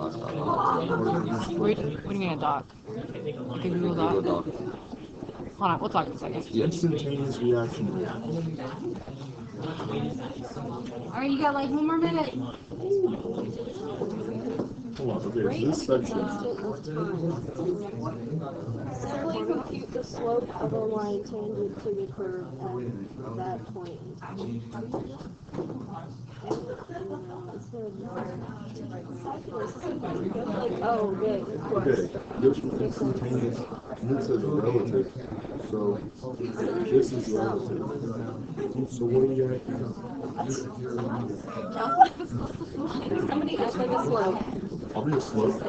What do you mean a doc? Like a Google Doc? Hold on, we'll talk in a second. The instantaneous reaction. Alright, you got like 1 more minute. Hold on, okay, this section. Simply compute the slope of a line tangent to the curve at that point. Oh, good. Okay, this was instantaneous. This is a relative. So this is relative. So what do you got? Somebody act like a slope. I'll be a slope.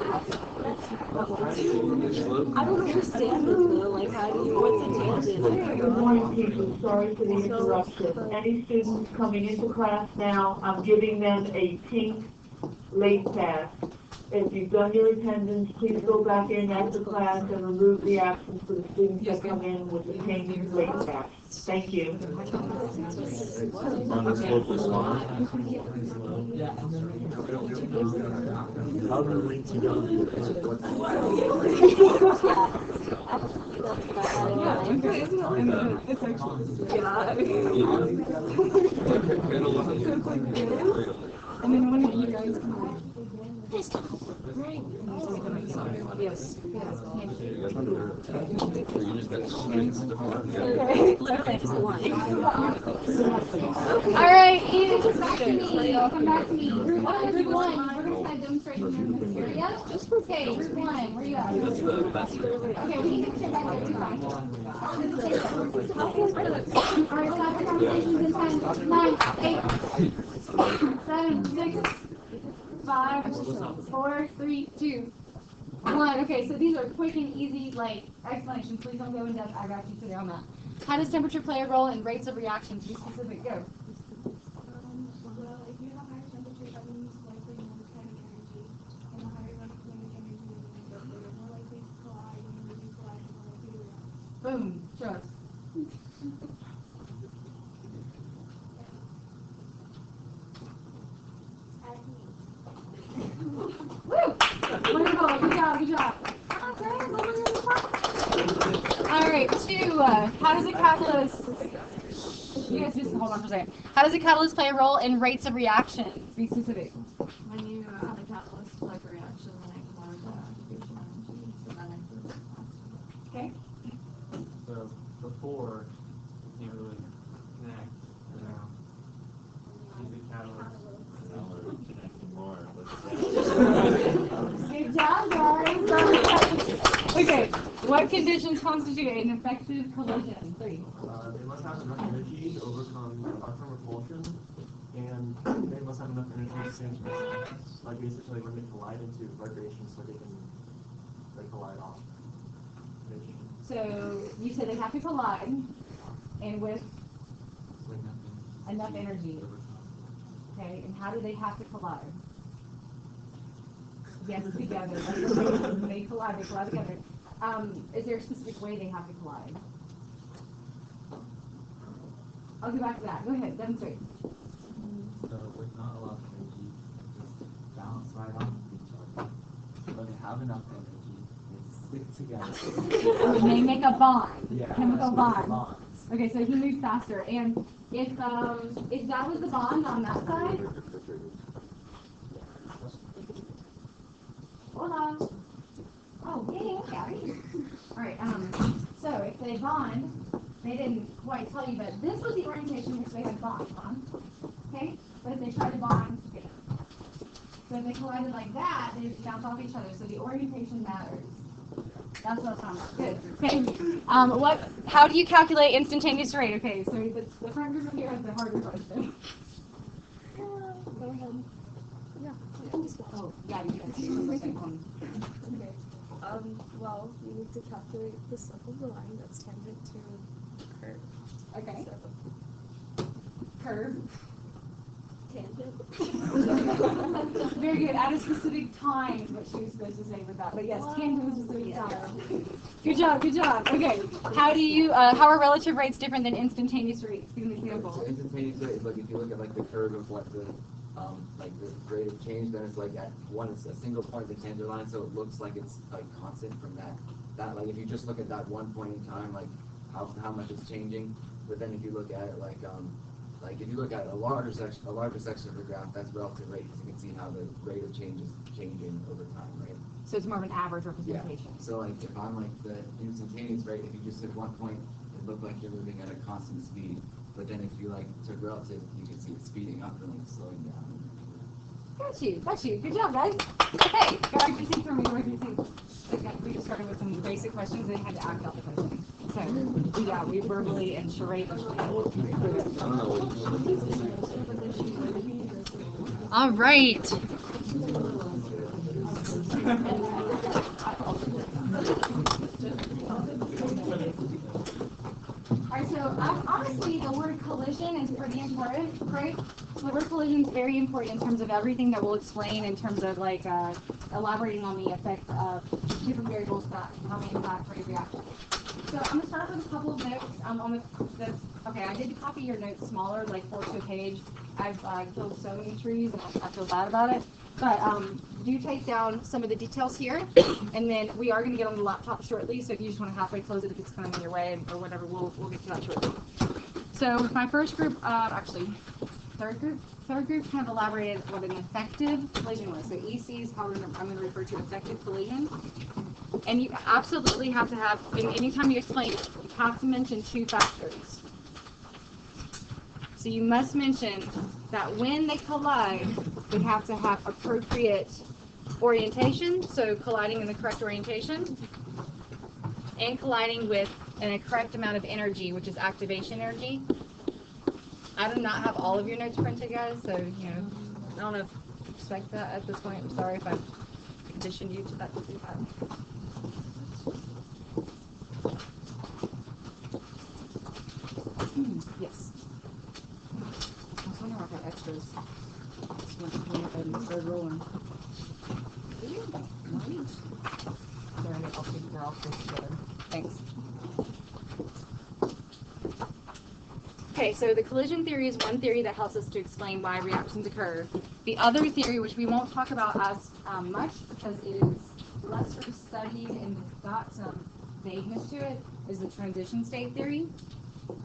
I don't understand this though. Like, how do you, what's a tangent? Good morning, people. Sorry for the interruption. Any students coming into class now, I'm giving them a pink late pass. If you've done your attendance, please go back in after class and remove the absence for the students that come in with the pink late pass. Thank you. On the slope is line. How do we link together And then when you guys come on. Yes. Alright, Ian, come back to me. Come back to me. Group 1, we're going to demonstrate in this area. Okay, group 1, where you at? Okay, we need to get back there too. Alright, stop your conversations in 10, 9, 8, 7, 6, 5, 4, 3, 2, 1. Okay, so these are quick and easy, like, explanations. Please don't go in depth. I got you today on that. How does temperature play a role in rates of reaction? Be specific. Go. Well, if you have a higher temperature, that means likely more kinetic energy. And the higher the kinetic energy, you're more likely to collide, and when you collide, you're more likely to react. Boom. Trust. Woo! Wonderful. Good job. Good job. All right. 2. How does a catalyst? You guys just hold on for a second. How does a catalyst play a role in rates of reaction? Be specific. When you have a catalyst like a reaction, then it can have activation energy, so then it Okay. So before, you can't really connect, you know, use a catalyst. Good job, guys. Okay. What conditions constitute an effective collision? 3. They must have enough energy to overcome electron repulsion, and they must have enough energy to change like basically when they collide into vibrations so they can collide off. So you said they have to collide, and with enough energy. Okay, and how do they have to collide? Yes, together. That's what they collide. They collide together. Is there a specific way they have to collide? I'll go back to that. Go ahead, demonstrate. So with not a lot of energy, just bounce right off of each other. When they have enough energy, they stick together. And they make a bond, Yeah, chemical bond. bonds. Okay, so he moves faster. And if that was the bond on that side, hold on. Oh, yeah, okay. All right. So if they bond, they didn't quite tell you, but this was the orientation in which they had bond. Okay, but if they tried to bond, okay. So if they collided like that, they would bounce off each other. So the orientation matters. That's what I'm talking about. Good. Okay. How do you calculate instantaneous rate? Okay, so the front group here has the harder question. Go ahead. Yeah. Oh, yeah, you guys. Okay. Well, you need to calculate the slope of the line that's tangent to the curve. Okay. So, Curve. tangent. Very good. At a specific time is what she was supposed to say with that. But yes, tangent is a specific time. Good job, good job. Okay. How are relative rates different than instantaneous rates? Give me an example. So instantaneous rate is like if you look at like the curve of what the like the rate of change, then it's like at it's a single point of the tangent line, so it looks like it's like constant from that like if you just look at that one point in time, like how much it's changing. But then if you look at it like if you look at a larger section of the graph, that's relative rate, because you can see how the rate of change is changing over time, right? So it's more of an average Yeah. representation. So like if I'm like the instantaneous rate, if you just hit one point, it looked like you're moving at a constant speed. But then if you like took relative, you can see it speeding up and like slowing down. Got you. Good job, guys. Okay, go back to your seats for me. Go back to your seats. Okay, we just started with some basic questions, and had to act out the question. So, yeah, we verbally and charade. All right. Alright, so honestly, the word collision is pretty important, right? So the word collision is very important in terms of everything that we'll explain in terms of like elaborating on the effect of different variables that how they impact rate of reaction. So I'm gonna start with a couple of notes on the okay, I did copy your notes smaller, like 4 to a page. I've killed so many trees and I feel bad about it. But do take down some of the details here, and then we are going to get on the laptop shortly, so if you just want to halfway close it if it's kind of in your way or whatever, we'll get to that shortly. So my first group, third group kind of elaborated what an effective collision was. So EC is how I'm going to refer to effective collision. And you absolutely have to have, anytime you explain it, you have to mention 2 factors. So you must mention that when they collide, they have to have appropriate orientation, so colliding in the correct orientation, and colliding with a correct amount of energy, which is activation energy. I do not have all of your notes printed, guys, so, you know, I don't know if you expect that at this point. I'm sorry if I've conditioned you to that. Yes. I was wondering if I got extras. Just went ahead and started rolling. They're all close together. Thanks. Okay, so the collision theory is one theory that helps us to explain why reactions occur. The other theory, which we won't talk about as much because it is less sort of studied and got some vagueness to it, is the transition state theory.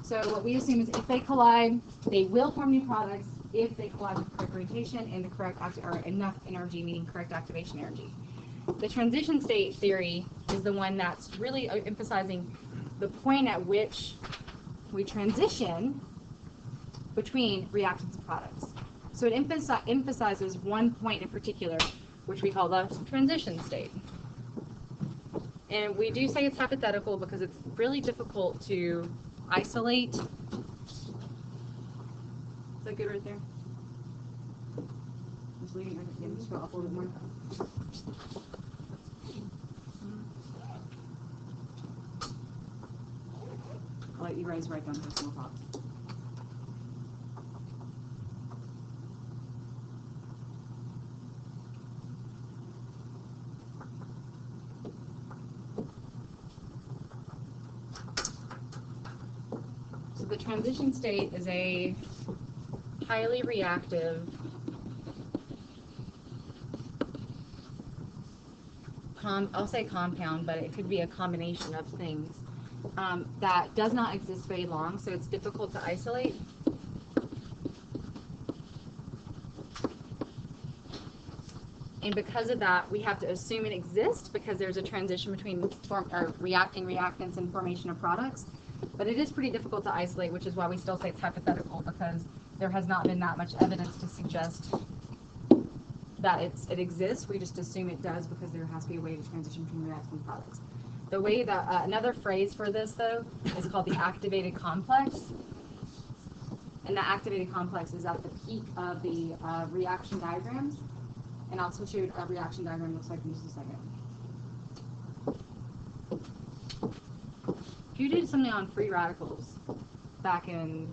So what we assume is if they collide, they will form new products if they collide with correct orientation and the correct or enough energy, meaning correct activation energy. The transition state theory is the one that's really emphasizing the point at which we transition between reactants and products. So it emphasizes one point in particular, which we call the transition state. And we do say it's hypothetical because it's really difficult to isolate. Is that good right there? Just leaving it, just go up a little more. I'll let you guys write down personal thoughts. So the transition state is a highly reactive I'll say compound, but it could be a combination of things that does not exist very long, so it's difficult to isolate. And because of that, we have to assume it exists because there's a transition between reacting reactants and formation of products. But it is pretty difficult to isolate, which is why we still say it's hypothetical, because there has not been that much evidence to suggest that it exists. We just assume it does because there has to be a way to transition between reactants and products. The way that another phrase for this, though, is called the activated complex. And the activated complex is at the peak of the reaction diagrams. And I'll switch you a reaction diagram looks like in just a second. If you did something on free radicals back in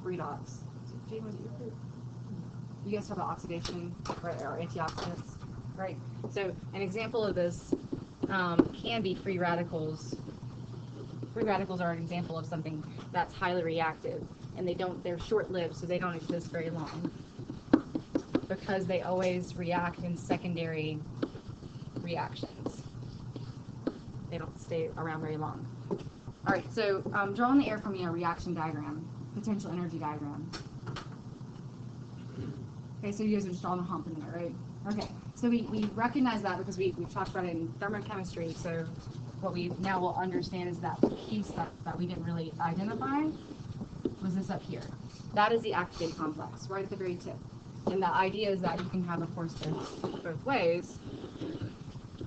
redox, you guys talk about oxidation or antioxidants, right? So an example of this can be free radicals. Free radicals are an example of something that's highly reactive, and they're short-lived, so they don't exist very long. because they always react in secondary reactions. They don't stay around very long. All right, so draw in the air for me a reaction diagram, potential energy diagram. Okay, so you guys are just drawing a hump in there, right? Okay, so we recognize that because we've talked about it in thermochemistry. So what we now will understand is that piece that we didn't really identify was this up here. That is the activated complex, right at the very tip. And the idea is that you can have, of course, this both ways,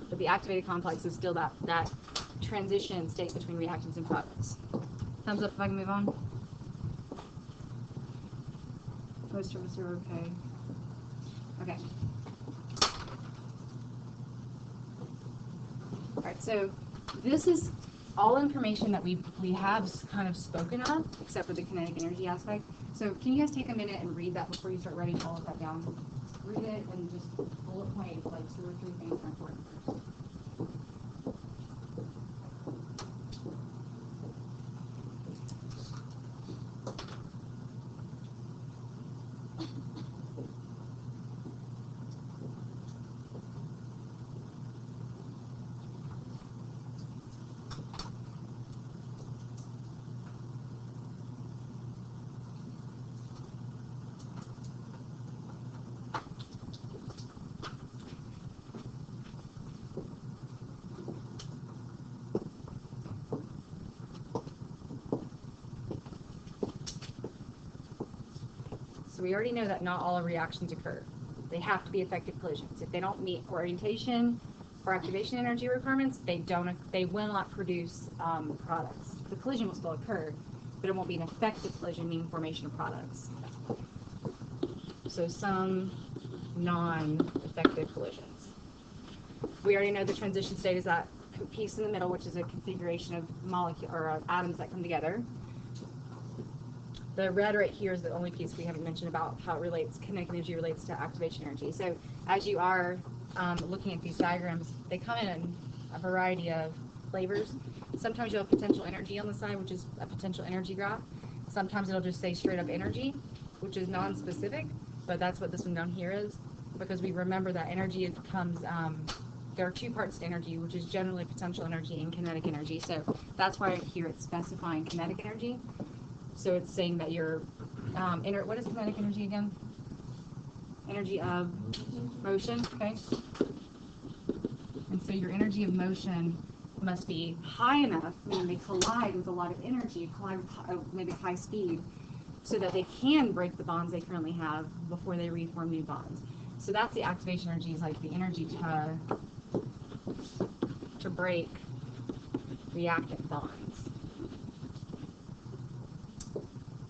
but the activated complex is still that transition state between reactants and products. Thumbs up if I can move on. Most of us are okay. Okay. All right, so this is all information that we have kind of spoken of, except for the kinetic energy aspect. So can you guys take a minute and read that before you start writing all of that down? Read it and just bullet point like 2 or 3 things that are important first. So we already know that not all reactions occur. They have to be effective collisions. If they don't meet orientation or activation energy requirements, they will not produce products. The collision will still occur, but it won't be an effective collision, meaning formation of products. So some non-effective collisions. We already know the transition state is that piece in the middle, which is a configuration of molecules or atoms that come together. The red right here is the only piece we haven't mentioned about how it relates, kinetic energy relates to activation energy. So as you are looking at these diagrams, they come in a variety of flavors. Sometimes you'll have potential energy on the side, which is a potential energy graph. Sometimes it'll just say straight up energy, which is non-specific, but that's what this one down here is, because we remember that energy comes, there are 2 parts to energy, which is generally potential energy and kinetic energy. So that's why here it's specifying kinetic energy. So it's saying that your, what is kinetic energy again? Energy of motion, okay? And so your energy of motion must be high enough, meaning they collide with a lot of energy, collide with maybe high speed, so that they can break the bonds they currently have before they reform new bonds. So that's the activation energy, is like the energy to break reactant bonds.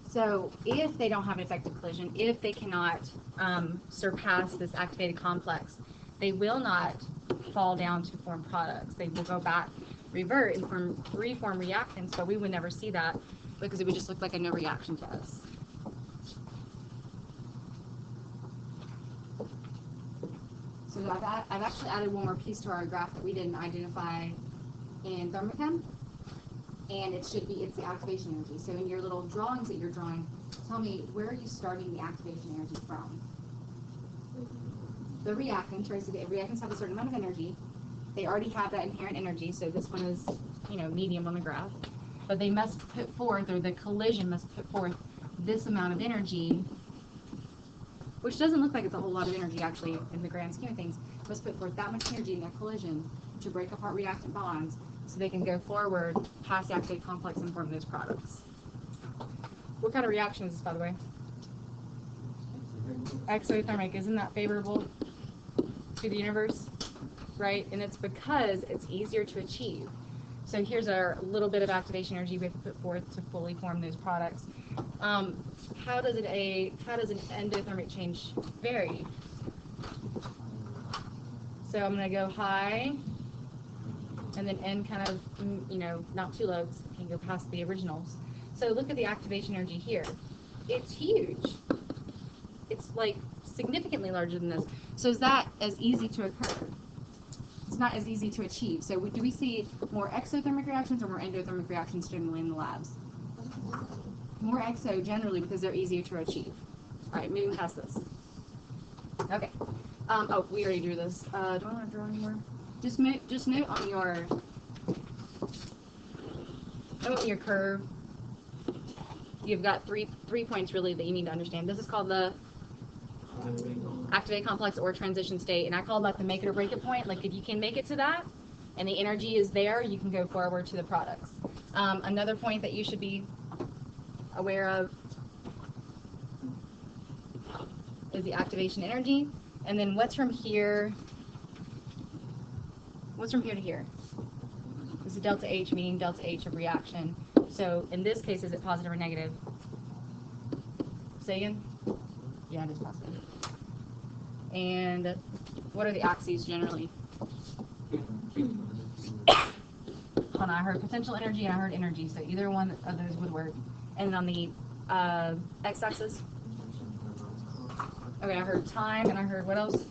So if they don't have an effective collision, if they cannot surpass this activated complex, they will not fall down to form products. They will go back, revert, and reform reactants, but we would never see that because it would just look like a no reaction to us. So I've actually added one more piece to our graph that we didn't identify in thermochem. And it's the activation energy. So in your little drawings that you're drawing, tell me, where are you starting the activation energy from? The reactants, right? So the reactants have a certain amount of energy. They already have that inherent energy, so this one is, medium on the graph. But they must put forth, or the collision must put forth this amount of energy, which doesn't look like it's a whole lot of energy actually in the grand scheme of things. It must put forth that much energy in that collision to break apart reactant bonds, so they can go forward past the activated complex and form those products. What kind of reaction is this, by the way? Exothermic. Isn't that favorable to the universe? Right? And it's because it's easier to achieve. So here's our little bit of activation energy we have to put forth to fully form those products. How does an endothermic change vary? So I'm going to go high, and then end kind of, not too low, because it can go past the originals. So look at the activation energy here. It's huge. It's like significantly larger than this. So is that as easy to occur? It's not as easy to achieve. So do we see more exothermic reactions or more endothermic reactions generally in the labs? More exo generally because they're easier to achieve. All right, moving past this. Okay. Oh, we already drew this. Do I want to draw anymore? Just note on your curve. You've got three points really that you need to understand. This is called the activate complex or transition state, and I call that the make it or break it point. Like if you can make it to that, and the energy is there, you can go forward to the products. Another point that you should be aware of is the activation energy, and then what's from here to here? This is delta H, meaning delta H of reaction. So in this case, is it positive or negative? Say again? Yeah, it is positive. And what are the axes generally? Hold on, I heard potential energy and I heard energy, so either one of those would work. And on the x-axis? Okay, I heard time and I heard what else?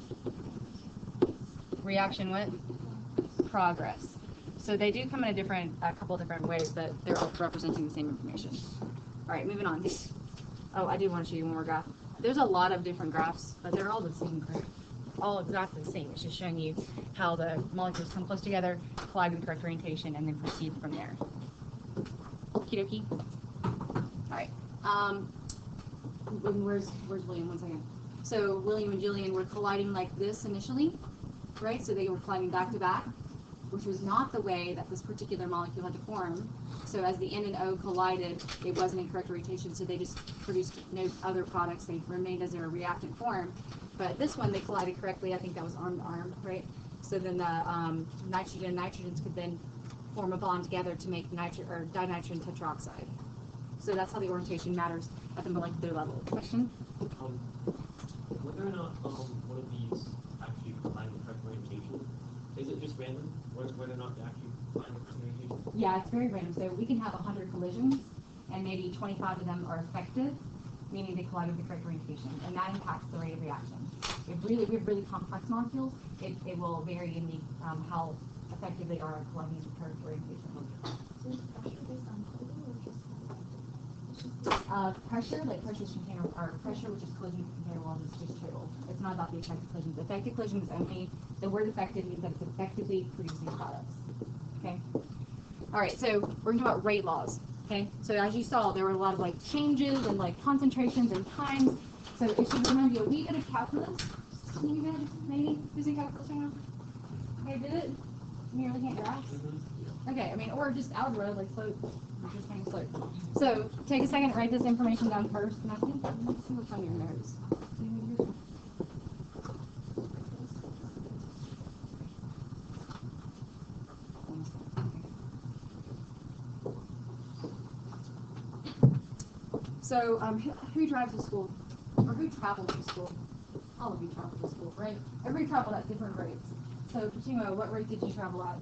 Reaction what? Progress. So they do come in a couple different ways, but they're all representing the same information. All right, moving on. Oh, I do want to show you one more graph. There's a lot of different graphs, but they're all the same graph. All exactly the same. It's just showing you how the molecules come close together, collide with the correct orientation, and then proceed from there. Okie dokie. All right. Where's William? 1 second. So William and Julian were colliding like this initially, right? So they were colliding back to back, which was not the way that this particular molecule had to form. So as the N and O collided, it wasn't in correct orientation, so they just produced no other products. They remained as their reactant form. But this one, they collided correctly. I think that was arm to arm, right? So then the nitrogen and nitrogens could then form a bond together to make dinitrogen tetroxide. So that's how the orientation matters at the molecular level. Question? Whether or not one of these actually combine the correct orientation, is it just random? Whether or not they actually combine the correct orientation? Yeah, it's very random. So we can have 100 collisions, and maybe 25 of them are effective, meaning they collide with the correct orientation, and that impacts the rate of reaction. If we have really complex molecules, it will vary in the how effective they are at colliding with the correct orientation. So is pressure based on collision or just Pressure, like pressure container, or pressure, which is collision container walls, is just total. It's not about the effective collision. The effective collision is only, the word effective means that it's effectively producing products. Okay? All right, so we're going to talk about rate laws. Okay? So as you saw, there were a lot of like changes and like concentrations and times. So it should remind you a wee bit of calculus. Can you imagine maybe using calculus right now? Okay, did it? You're looking at graphs? Okay, I mean, or just algebra, like slope. We're just kind of slope. So take a second, write this information down first, and I think let's see what's on your notes. So who drives to school, or who travels to school? All of you travel to school, right? Everybody traveled at different rates. So Fatima, what rate did you travel at?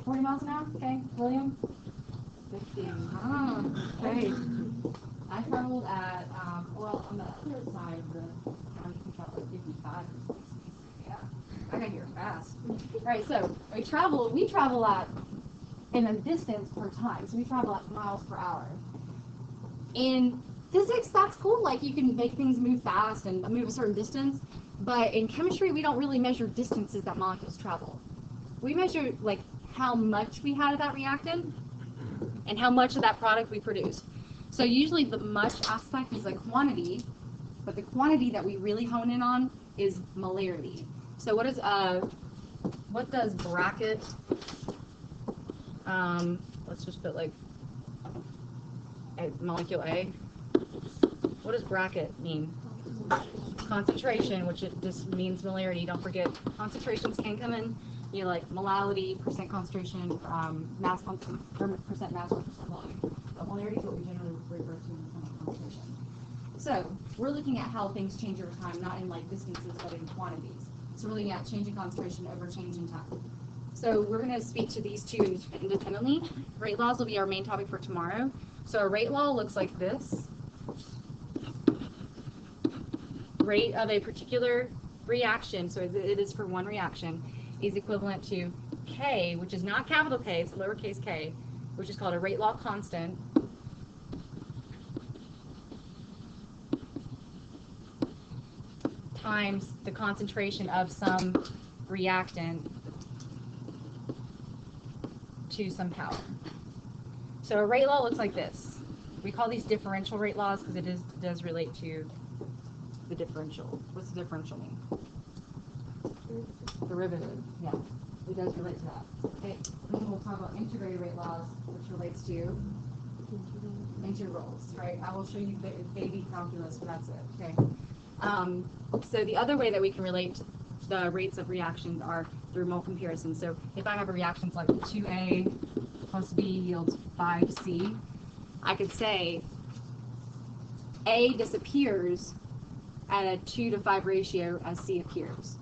40 miles an hour? Okay. William? 50. Oh, okay. I traveled at, well, on the other side of the county, you can travel at 55 or 60. Yeah. I got here fast. All right, so we travel at, in a distance per time. So we travel at miles per hour. In physics, that's cool. Like, you can make things move fast and move a certain distance. But in chemistry, we don't really measure distances that molecules travel. We measure, like, how much we had of that reactant and how much of that product we produce. So usually the much aspect is a quantity, but the quantity that we really hone in on is molarity. So what does bracket, let's just put like molecule A. What does bracket mean? Concentration, which it just means molarity. Don't forget, concentrations can come in, you know, like molality, percent concentration, mass concentration, percent mass, or percent volume. But molarity is what we generally refer to in chemical concentration. So we're looking at how things change over time, not in like distances, but in quantities. So we're looking at change in concentration over change in time. So we're going to speak to these two independently. Rate laws will be our main topic for tomorrow. So a rate law looks like this. Rate of a particular reaction, so it is for one reaction, is equivalent to K, which is not capital K, it's lowercase k, which is called a rate law constant, times the concentration of some reactant to some power. So a rate law looks like this. We call these differential rate laws because it does relate to the differential. What's the differential mean? Derivative. Yeah, it does relate to that. Okay, and then we'll talk about integrated rate laws, which relates to integrals, right? I will show you the baby calculus, but that's it. Okay. So the other way that we can relate the rates of reactions are through mole comparison. So if I have a reaction like 2A plus B yields 5C, I could say A disappears at a 2 to 5 ratio as C appears.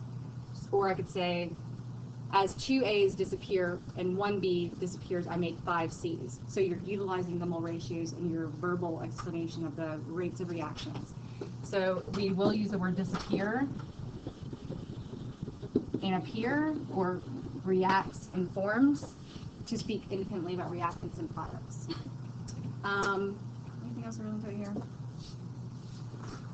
Or I could say as 2 A's disappear and 1 B disappears, I make 5 C's. So you're utilizing the mole ratios in your verbal explanation of the rates of reactions. So we will use the word disappear and appear, or reacts and forms, to speak independently about reactants and products. Anything else I really put here?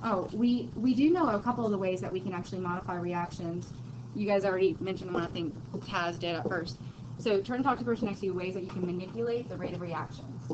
Oh, we do know a couple of the ways that we can actually modify reactions. You guys already mentioned one, I think Taz did at first. So turn and talk to the person next to you, ways that you can manipulate the rate of reactions.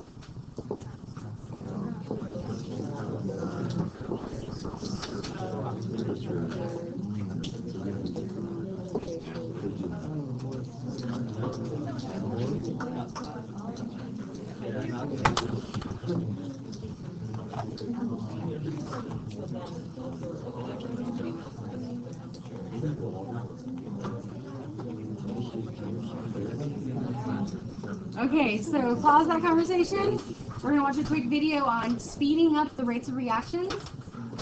Okay, so pause that conversation. We're going to watch a quick video on speeding up the rates of reactions.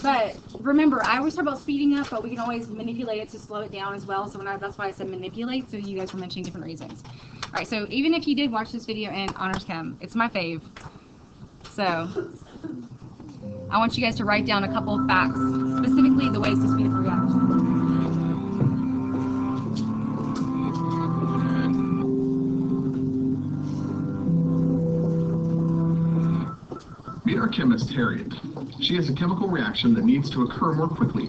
But remember, I always talk about speeding up, but we can always manipulate it to slow it down as well. So that's why I said manipulate, so you guys were mentioning different reasons. All right, so even if you did watch this video in Honors Chem, it's my fave. So I want you guys to write down a couple of facts, specifically the ways to speed up a reaction. Meet our chemist, Harriet. She has a chemical reaction that needs to occur more quickly.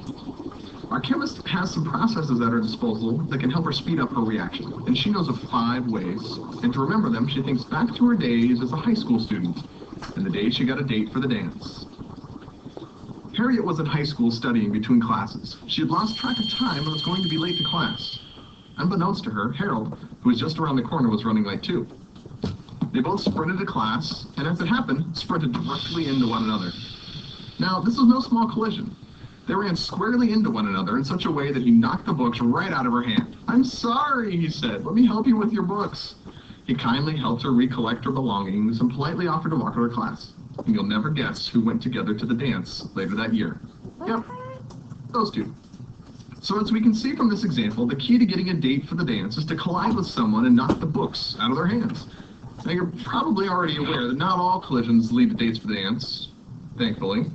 Our chemist has some processes at her disposal that can help her speed up her reaction, and she knows of 5 ways. And to remember them, she thinks back to her days as a high school student, and the day she got a date for the dance. Harriet was in high school studying between classes. She had lost track of time and was going to be late to class. Unbeknownst to her, Harold, who was just around the corner, was running late too. They both sprinted to class, and as it happened, sprinted directly into one another. Now, this was no small collision. They ran squarely into one another in such a way that he knocked the books right out of her hand. "I'm sorry," he said. "Let me help you with your books." He kindly helped her recollect her belongings and politely offered to walk her to class. And you'll never guess who went together to the dance later that year. Yep, those two. So as we can see from this example, the key to getting a date for the dance is to collide with someone and knock the books out of their hands. Now, you're probably already aware that not all collisions lead to dates for the dance, thankfully.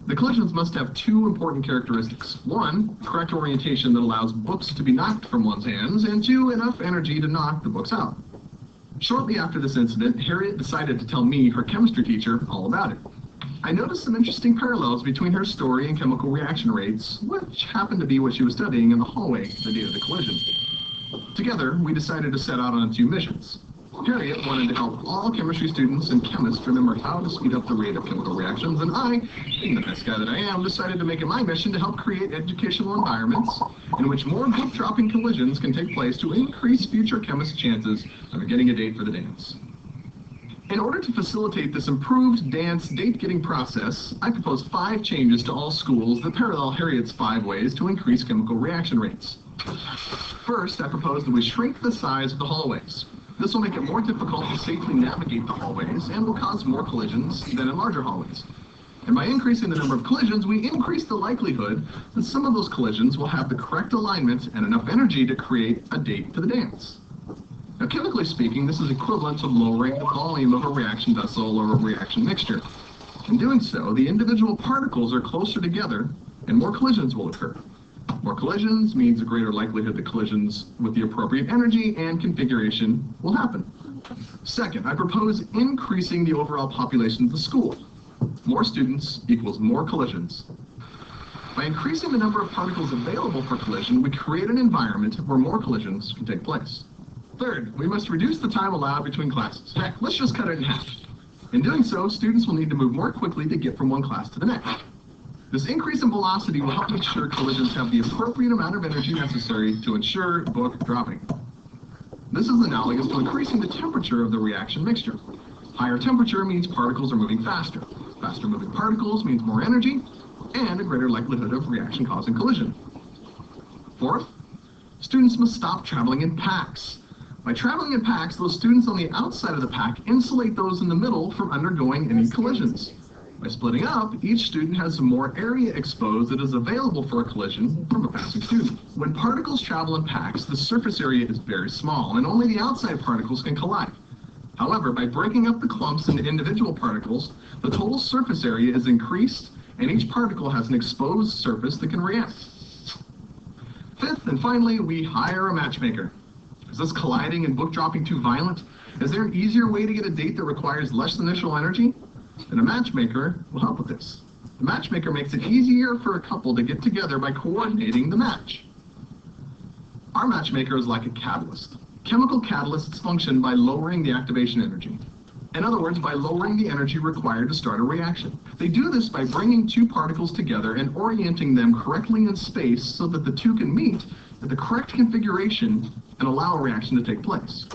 The collisions must have 2 important characteristics. 1, correct orientation that allows books to be knocked from one's hands, and 2, enough energy to knock the books out. Shortly after this incident, Harriet decided to tell me, her chemistry teacher, all about it. I noticed some interesting parallels between her story and chemical reaction rates, which happened to be what she was studying in the hallway the day of the collision. Together, we decided to set out on 2 missions. Harriet wanted to help all chemistry students and chemists remember how to speed up the rate of chemical reactions, and I, being the best guy that I am, decided to make it my mission to help create educational environments in which more book-dropping collisions can take place to increase future chemists' chances of getting a date for the dance. In order to facilitate this improved dance date-getting process, I propose 5 changes to all schools that parallel Harriet's 5 ways to increase chemical reaction rates. First, I propose that we shrink the size of the hallways. This will make it more difficult to safely navigate the hallways and will cause more collisions than in larger hallways. And by increasing the number of collisions, we increase the likelihood that some of those collisions will have the correct alignment and enough energy to create a date for the dance. Now, chemically speaking, this is equivalent to lowering the volume of a reaction vessel or a reaction mixture. In doing so, the individual particles are closer together and more collisions will occur. More collisions means a greater likelihood that collisions with the appropriate energy and configuration will happen. Second, I propose increasing the overall population of the school. More students equals more collisions. By increasing the number of particles available for collision, we create an environment where more collisions can take place. Third, we must reduce the time allowed between classes. Heck, let's just cut it in half. In doing so, students will need to move more quickly to get from one class to the next. This increase in velocity will help make sure collisions have the appropriate amount of energy necessary to ensure book dropping. This is analogous to increasing the temperature of the reaction mixture. Higher temperature means particles are moving faster. Faster moving particles means more energy and a greater likelihood of reaction causing collision. Fourth, students must stop traveling in packs. By traveling in packs, those students on the outside of the pack insulate those in the middle from undergoing any collisions. By splitting up, each student has more area exposed that is available for a collision from a passing student. When particles travel in packs, the surface area is very small, and only the outside particles can collide. However, by breaking up the clumps into individual particles, the total surface area is increased, and each particle has an exposed surface that can react. Fifth, and finally, we hire a matchmaker. Is this colliding and book dropping too violent? Is there an easier way to get a date that requires less initial energy? And a matchmaker will help with this. The matchmaker makes it easier for a couple to get together by coordinating the match. Our matchmaker is like a catalyst. Chemical catalysts function by lowering the activation energy. In other words, by lowering the energy required to start a reaction. They do this by bringing two particles together and orienting them correctly in space so that the two can meet at the correct configuration and allow a reaction to take place.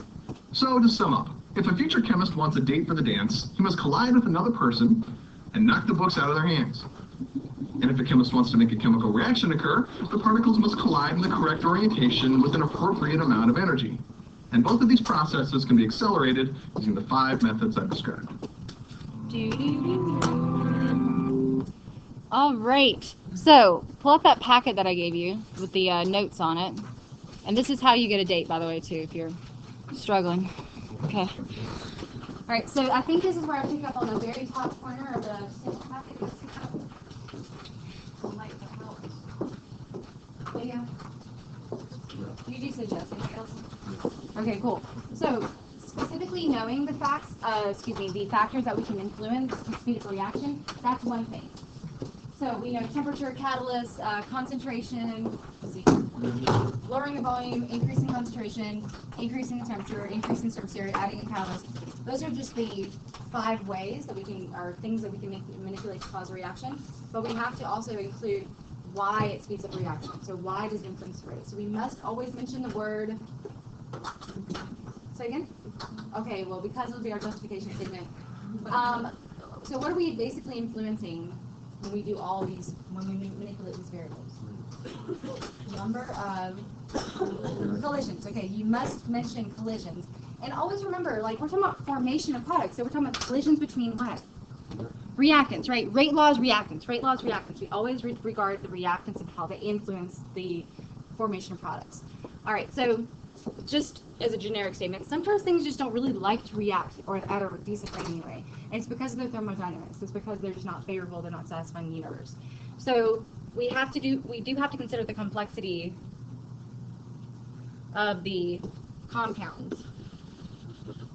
So, to sum up, if a future chemist wants a date for the dance, he must collide with another person and knock the books out of their hands. And if a chemist wants to make a chemical reaction occur, the particles must collide in the correct orientation with an appropriate amount of energy. And both of these processes can be accelerated using the 5 methods I've described. All right. So pull up that packet that I gave you with the notes on it. And this is how you get a date, by the way, too, if you're struggling. Okay. All right. So I think this is where I pick up on the very top corner of the sample packet. Yeah. You do suggest anything else? Okay, cool. So specifically knowing the facts, the factors that we can influence the speed of reaction, that's one thing. So we know temperature, catalyst, concentration, lowering the volume, increasing concentration, increasing the temperature, increasing surface area, adding a catalyst. Those are just the 5 ways that we can, or things that we can manipulate to cause a reaction. But we have to also include why it speeds up reaction. So why does it influence the rate? So we must always mention the word. Say again? Okay, well, because it'll be our justification statement. So what are we basically influencing when we do all these, when we manipulate these variables? Number of collisions. Okay, you must mention collisions. And always remember, like, we're talking about formation of products. So we're talking about collisions between what? Reactants, right? Rate laws, reactants. Rate laws, reactants. We always regard the reactants and how they influence the formation of products. All right, so just as a generic statement, sometimes things just don't really like to react or at a decent rate anyway. And it's because of their thermodynamics. It's because they're just not favorable, they're not satisfying the universe. So we do have to consider the complexity of the compounds.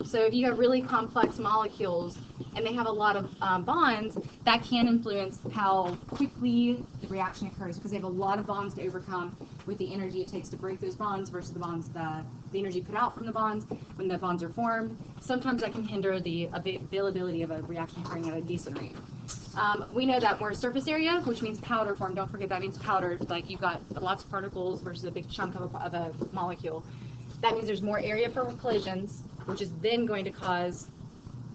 So if you have really complex molecules and they have a lot of bonds, that can influence how quickly the reaction occurs because they have a lot of bonds to overcome with the energy it takes to break those bonds versus the bonds the energy put out from the bonds when the bonds are formed. Sometimes that can hinder the availability of a reaction occurring at a decent rate. We know that more surface area, which means powder form, don't forget that means powder, like you've got lots of particles versus a big chunk of a molecule. That means there's more area for collisions, which is then going to cause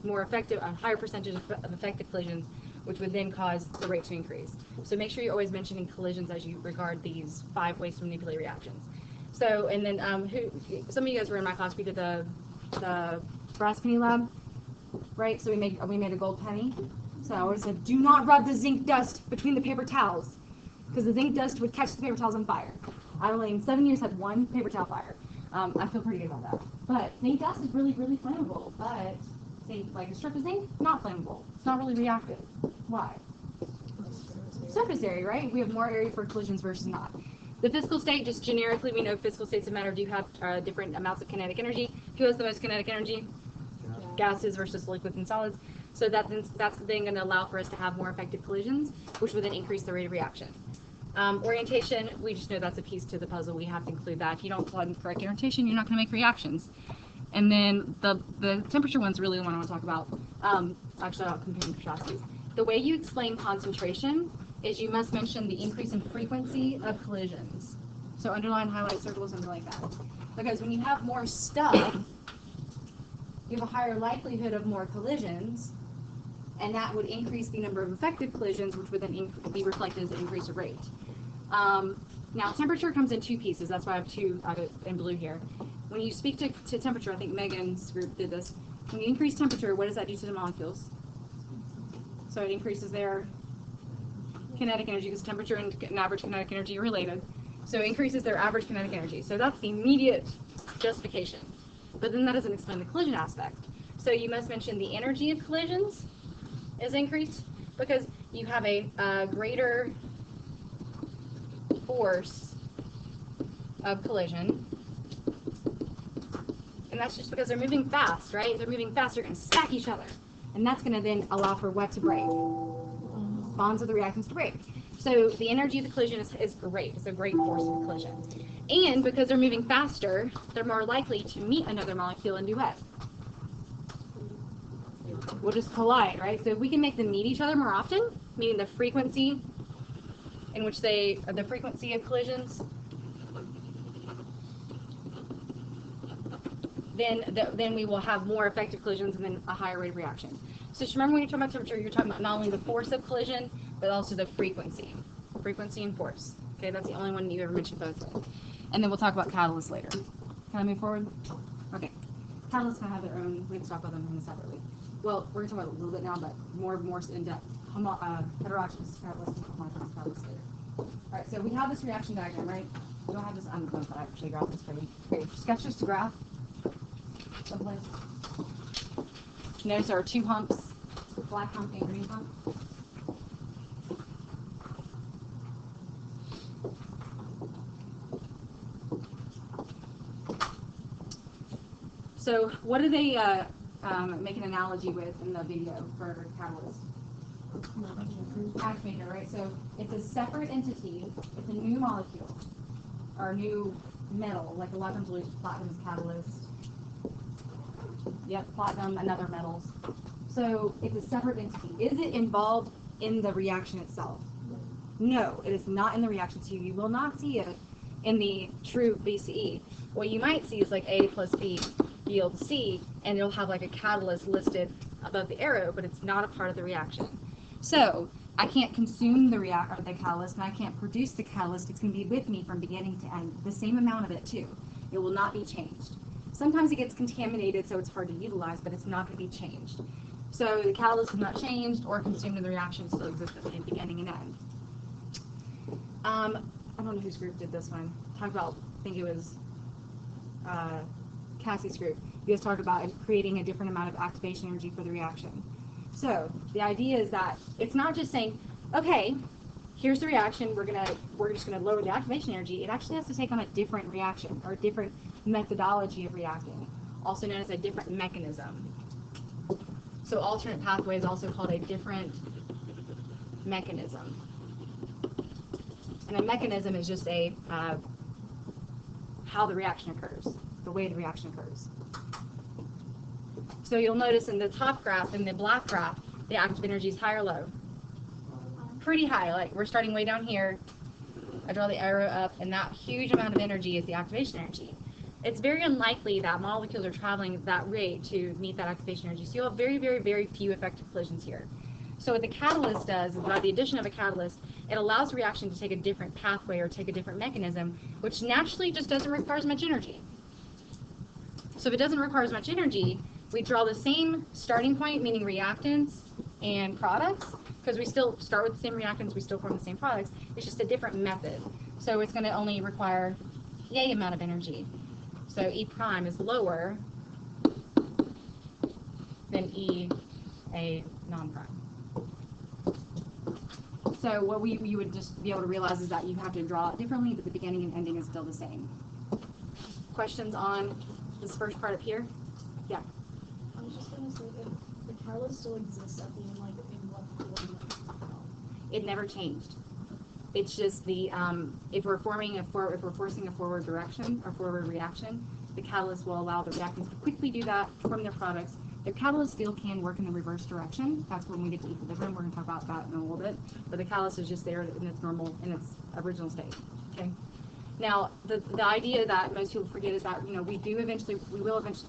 a higher percentage of effective collisions, which would then cause the rate to increase. So make sure you're always mentioning collisions as you regard these 5 ways to manipulate reactions. So, and then some of you guys were in my class, we did the brass penny lab, right? So we made a gold penny. So I always said, do not rub the zinc dust between the paper towels, because the zinc dust would catch the paper towels on fire. I only in 7 years had 1 paper towel fire. I feel pretty good about that. But zinc dust is really, really flammable. But like a strip of zinc, not flammable. It's not really reactive. Why? Surface area, right? We have more area for collisions versus not. The physical state, just generically, we know physical states of matter do have different amounts of kinetic energy. Who has the most kinetic energy? Gases versus liquids and solids. So that's then going to allow for us to have more effective collisions, which would then increase the rate of reaction. Orientation, we just know that's a piece to the puzzle. We have to include that. If you don't plug in correct orientation, you're not going to make reactions. And then the temperature one's really the one I want to talk about. Actually, I'll compare contrasties. The way you explain concentration is you must mention the increase in frequency of collisions. So underline, highlight, circle, something like that. Because when you have more stuff, you have a higher likelihood of more collisions, and that would increase the number of effective collisions, which would then be reflected as an increase of rate. Now, temperature comes in two pieces. That's why I have two in blue here. When you speak to temperature, I think Megan's group did this. When you increase temperature, what does that do to the molecules? So it increases their kinetic energy, because temperature and average kinetic energy are related. So it increases their average kinetic energy. So that's the immediate justification. But then that doesn't explain the collision aspect. So you must mention the energy of collisions is increased because you have a greater force of collision. And that's just because they're moving fast, right? They're moving fast, they're going to stack each other. And that's going to then allow for what to break? Bonds of the reactants to break. So the energy of the collision is great. It's a great force of collision. And because they're moving faster, they're more likely to meet another molecule and do what? We'll just collide, right? So if we can make them meet each other more often, meaning the frequency in which the frequency of collisions, then we will have more effective collisions and then a higher rate of reaction. So just remember when you're talking about temperature, you're talking about not only the force of collision, but also the frequency and force. Okay, that's the only one you ever mentioned both with. And then we'll talk about catalysts later. Can I move forward? Okay. Catalysts can have their own, we can talk about them separately. Well, we're going to talk about it a little bit now, but more in-depth. Heterogeneous catalysts and homogeneous catalysts later. Alright, so we have this reaction diagram, right? We don't have this, I'm going to actually graph this for you. Okay, sketch just a graph. Someplace. Notice there are two humps, black hump and green hump. So what do they make an analogy with in the video for catalyst? Activator, right? So it's a separate entity, it's a new molecule, or a new metal, like a lot of times platinum is catalyst. Yep, platinum and other metals. So it's a separate entity. Is it involved in the reaction itself? No, it is not in the reaction. So you will not see it in the true BCE. What you might see is like A plus B yields C, and you'll have like a catalyst listed above the arrow, but it's not a part of the reaction. So I can't consume the catalyst, and I can't produce the catalyst. It's going to be with me from beginning to end. The same amount of it too. It will not be changed. Sometimes it gets contaminated, so it's hard to utilize, but it's not going to be changed. So the catalyst is not changed or consumed in the reaction, it still exists at the beginning and end. I don't know whose group did this one. Talk about, I think it was Cassie's group. You guys talked about creating a different amount of activation energy for the reaction. So the idea is that it's not just saying, okay, here's the reaction, we're just gonna lower the activation energy. It actually has to take on a different reaction or a different methodology of reacting, also known as a different mechanism. So alternate pathway is also called a different mechanism. And a mechanism is just a how the reaction occurs, the way the reaction occurs. So you'll notice in the top graph, in the black graph, the active energy is high or low? Pretty high, like we're starting way down here. I draw the arrow up, and that huge amount of energy is the activation energy. It's very unlikely that molecules are traveling at that rate to meet that activation energy. So you'll have very, very, very few effective collisions here. So what the catalyst does is, by the addition of a catalyst, it allows the reaction to take a different pathway or take a different mechanism, which naturally just doesn't require as much energy. So if it doesn't require as much energy, we draw the same starting point, meaning reactants and products, because we still start with the same reactants, we still form the same products. It's just a different method. So it's going to only require a amount of energy. So E prime is lower than E a non-prime. So what you would just be able to realize is that you have to draw it differently, but the beginning and ending is still the same. Questions on this first part up here? Yeah. I was just gonna say that the catalyst still exists at the end, like in what form? It never changed. It's just the if we're forcing a forward direction or forward reaction, the catalyst will allow the reactants to quickly do that from their products. Their catalyst still can work in the reverse direction. That's when we get to equilibrium. We're going to talk about that in a little bit. But the catalyst is just there in its original state. Okay. Now, the idea that most people forget is that, we will eventually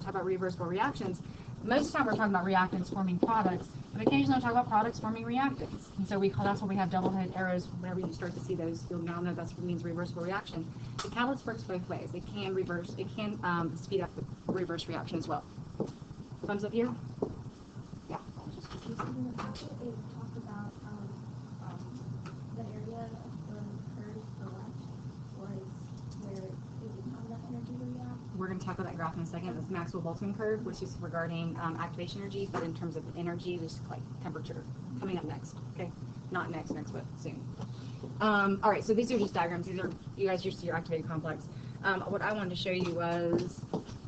talk about reversible reactions. Most of the time we're talking about reactants forming products, but occasionally we'll talk about products forming reactants. And so that's why we have double-headed arrows. Whenever you start to see those, you'll now know that's what means reversible reaction. The catalyst works both ways. It can speed up the reverse reaction as well. Thumbs up here? Yeah. In the packet, it talked about the area of the curve to the left was where it didn't have enough energy to react. We're going to talk about that graph in a second. That's Maxwell-Boltzmann curve, which is regarding activation energy, but in terms of energy, just like temperature. Coming up next. Okay, not next, but soon. All right, so these are just diagrams. These are you guys used to your activated complex. What I wanted to show you was,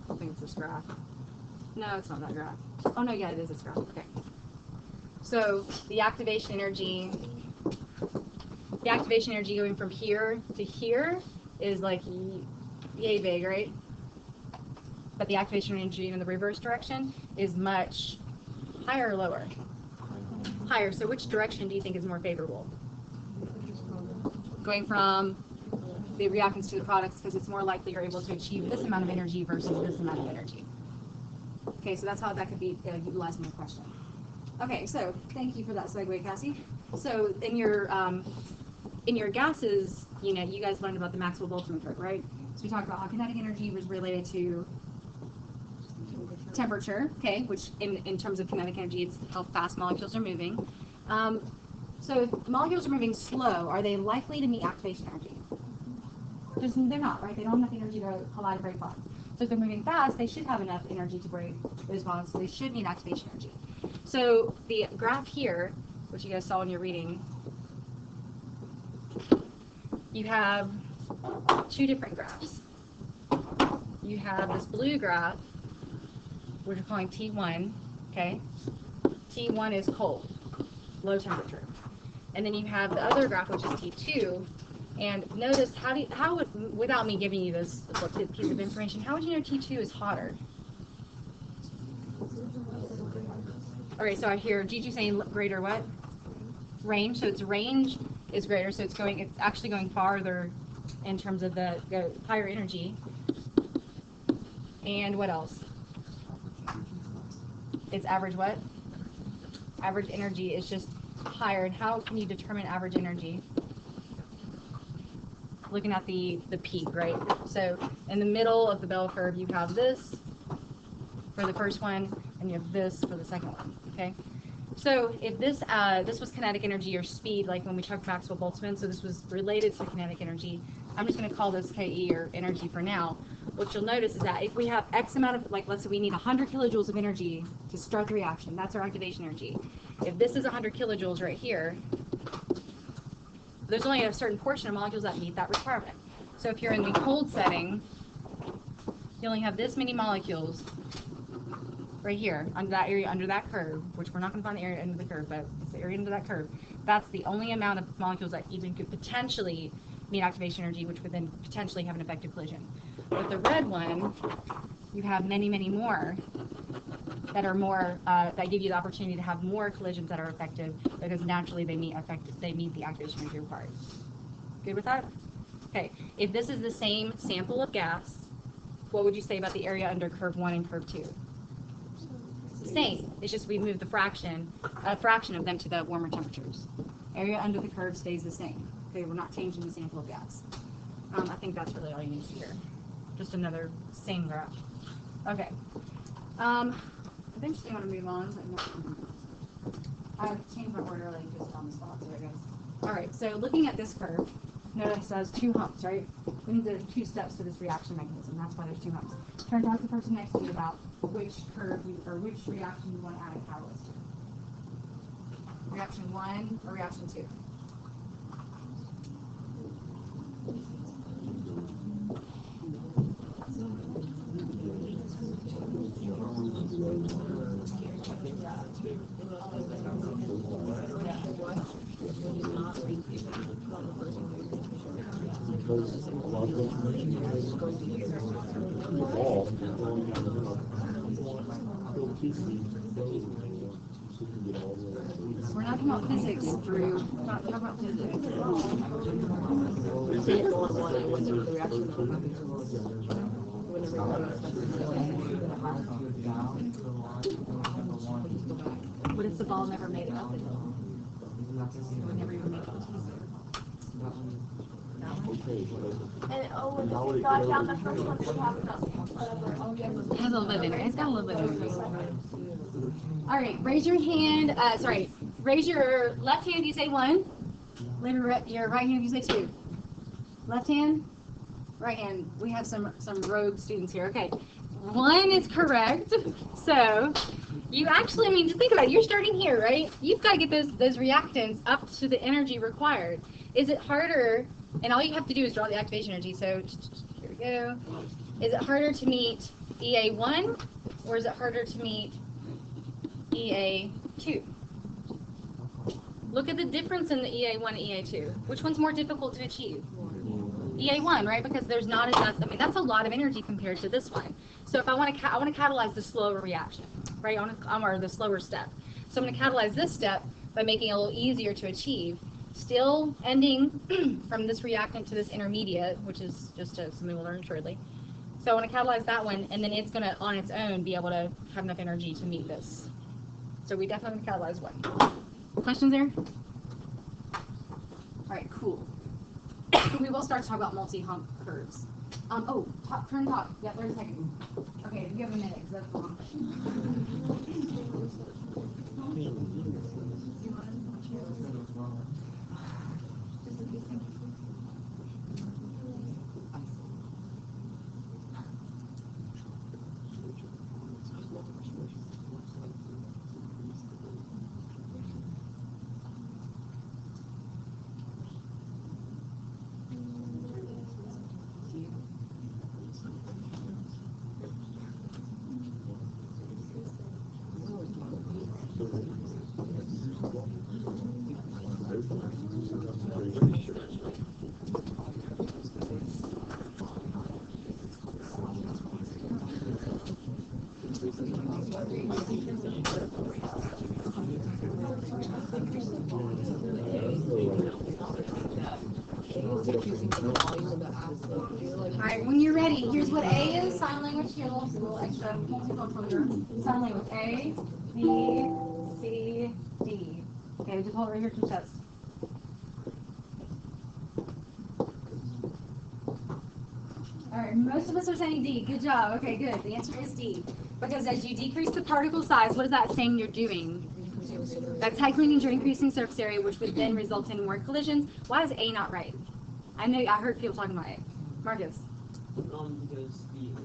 I think it's this graph. No, it's not that graph. Oh no, yeah, it is this graph. Okay. So the activation energy going from here to here is like yay big, right? But the activation energy in the reverse direction is much higher or lower? Higher. So which direction do you think is more favorable? Going from the reactants to the products, because it's more likely you're able to achieve this amount of energy versus this amount of energy. Okay, so that's how that could be utilized in your question. Okay, so thank you for that segue, Cassie. So in your gases, you guys learned about the Maxwell-Boltzmann curve, right? So we talked about how kinetic energy was related to temperature, okay, which in terms of kinetic energy, it's how fast molecules are moving. So if molecules are moving slow, are they likely to meet activation energy? They're not, right? They don't have enough energy to collide and break bonds. So if they're moving fast, they should have enough energy to break those bonds, so they should need activation energy. So the graph here, which you guys saw in your reading, you have two different graphs. You have this blue graph, which we're calling T1, okay? T1 is cold, low temperature. And then you have the other graph, which is T2. And notice, without me giving you this piece of information, how would you know T2 is hotter? Okay, so I hear Gigi saying greater what? Range. So its range is greater, so it's actually going farther in terms of the higher energy. And what else? Its average what? Average energy is just higher. And how can you determine average energy? Looking at the peak, right? So in the middle of the bell curve, you have this for the first one, and you have this for the second one, okay? So if this was kinetic energy or speed, like when we talked Maxwell-Boltzmann, so this was related to kinetic energy, I'm just going to call this KE or energy for now. What you'll notice is that if we have X amount of, like let's say we need 100 kilojoules of energy to start the reaction, that's our activation energy. If this is 100 kilojoules right here, there's only a certain portion of molecules that meet that requirement. So if you're in the cold setting, you only have this many molecules right here, under that area, under that curve, which we're not going to find the area under the curve, but it's the area under that curve. That's the only amount of molecules that even could potentially meet activation energy, which would then potentially have an effective collision. But the red one, you have many, many more that are more, that give you the opportunity to have more collisions that are effective, because naturally they meet the activation energy required. Good with that? Okay, if this is the same sample of gas, what would you say about the area under curve 1 and curve 2? Same. It's just we move a fraction of them to the warmer temperatures. Area under the curve stays the same. Okay, we're not changing the sample of gas. I think that's really all you need to hear. Just another same graph. Okay. Eventually I want to move on. I changed my order early just on the spot, so I guess. All right, so looking at this curve, notice it has two humps, right? That means there's two steps to this reaction mechanism. That's why there's two humps. Turns out the person next to you about which curve or which reaction you want to add a catalyst to. Reaction 1 or reaction 2? because a lot of information has evolved. We're not talking about physics, Drew. We're not talking about physics. What if the ball never made it up the hill? It would never even make it to And when you got down the first one, we have It has a little bit of energy. It's got a little bit of energy. All right, raise your hand. Raise your left hand if you say 1. Your right hand if you say 2. Left hand, right hand. We have some rogue students here. Okay, 1 is correct. So you actually, I mean, just think about it. You're starting here, right? You've got to get those reactants up to the energy required. Is it harder? And all you have to do is draw the activation energy. So here we go. Is it harder to meet EA1 or is it harder to meet EA2? Look at the difference in the EA1 and EA2. Which one's more difficult to achieve? EA1, right? Because there's not enough. I mean, that's a lot of energy compared to this one. So if I want to catalyze the slower reaction, right? Or the slower step. So I'm going to catalyze this step by making it a little easier to achieve. Still ending from this reactant to this intermediate, which is just something we'll learn shortly. So I want to catalyze that one, and then it's going to, on its own, be able to have enough energy to meet this. So we definitely catalyze one. Questions there? All right, cool. We will start to talk about multi-hump curves. Turn top. Yeah, 30 seconds. Okay, you have a minute, because that's long. Alright, when you're ready, here's what A is. Sign language here, a little extra multicultural here. Sign language A, B, C, D. Okay, just hold it right here to your chest. Alright, most of us are saying D. Good job. Okay, good. The answer is D. Because as you decrease the particle size, what is that saying you're doing? That technically means you're increasing surface area, which would then result in more collisions. Why is A not right? I heard people talking about A. Marcus. Because you're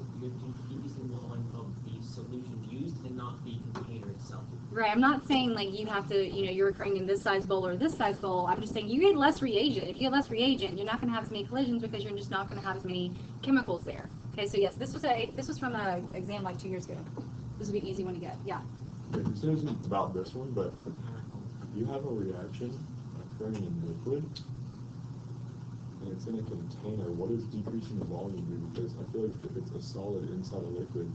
decreasing the volume of the solution used and not the container itself. Right, I'm not saying like you have to, you're occurring in this size bowl or this size bowl. I'm just saying you get less reagent. If you get less reagent, you're not going to have as many collisions because you're just not going to have as many chemicals there. Okay, so yes, this was from an exam like 2 years ago. This would be an easy one to get. Yeah. This isn't about this one, but you have a reaction occurring in liquid, and it's in a container. What does decreasing the volume do? Because I feel like if it's a solid inside a liquid,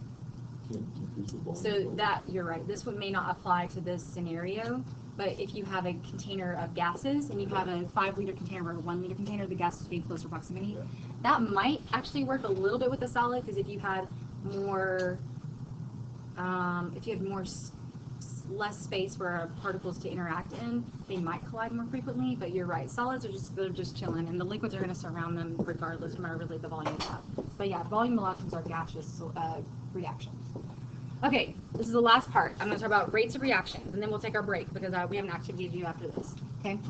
you can't decrease the volume. So that, you're right. This one may not apply to this scenario, but if you have a container of gases and you have a 5-liter container or a 1-liter container, the gases be in closer proximity. Yeah. That might actually work a little bit with the solid, because if you had more, less space for particles to interact in, they might collide more frequently. But you're right, solids they're just chilling, and the liquids are going to surround them regardless, no matter really the volume they have. But yeah, volume molecules are gaseous reactions. Okay, this is the last part. I'm going to talk about rates of reactions, and then we'll take our break because we have an activity to do after this. Okay,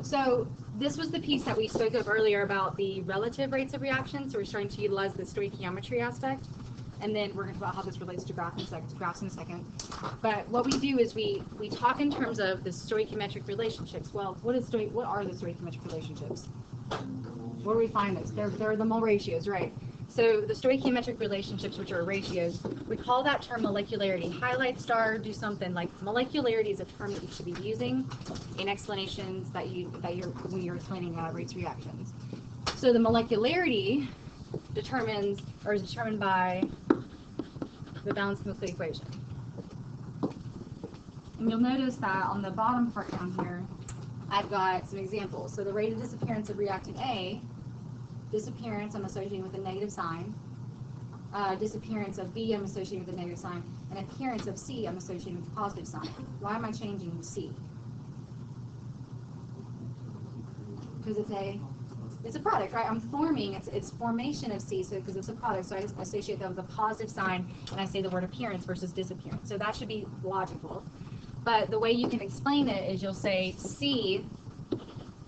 so this was the piece that we spoke of earlier about the relative rates of reaction. So we're starting to utilize the stoichiometry aspect. And then we're going to talk about how this relates to graphs in a second. But what we do is we talk in terms of the stoichiometric relationships. Well, what are the stoichiometric relationships? Where do we find those? They're the mole ratios, right? So the stoichiometric relationships, which are ratios, we call that term molecularity. Highlight, star, do something. Like molecularity is a term that you should be using in explanations when you're explaining rates reactions. So the molecularity determines, or is determined by the balanced chemical equation. And you'll notice that on the bottom part down here, I've got some examples. So the rate of disappearance of reactant A, disappearance I'm associating with a negative sign, disappearance of B I'm associating with a negative sign, and appearance of C I'm associating with a positive sign. Why am I changing C? Because it's a product, right? I'm forming, it's formation of C, so because it's a product, so I associate that with a positive sign, and I say the word appearance versus disappearance. So that should be logical. But the way you can explain it is you'll say C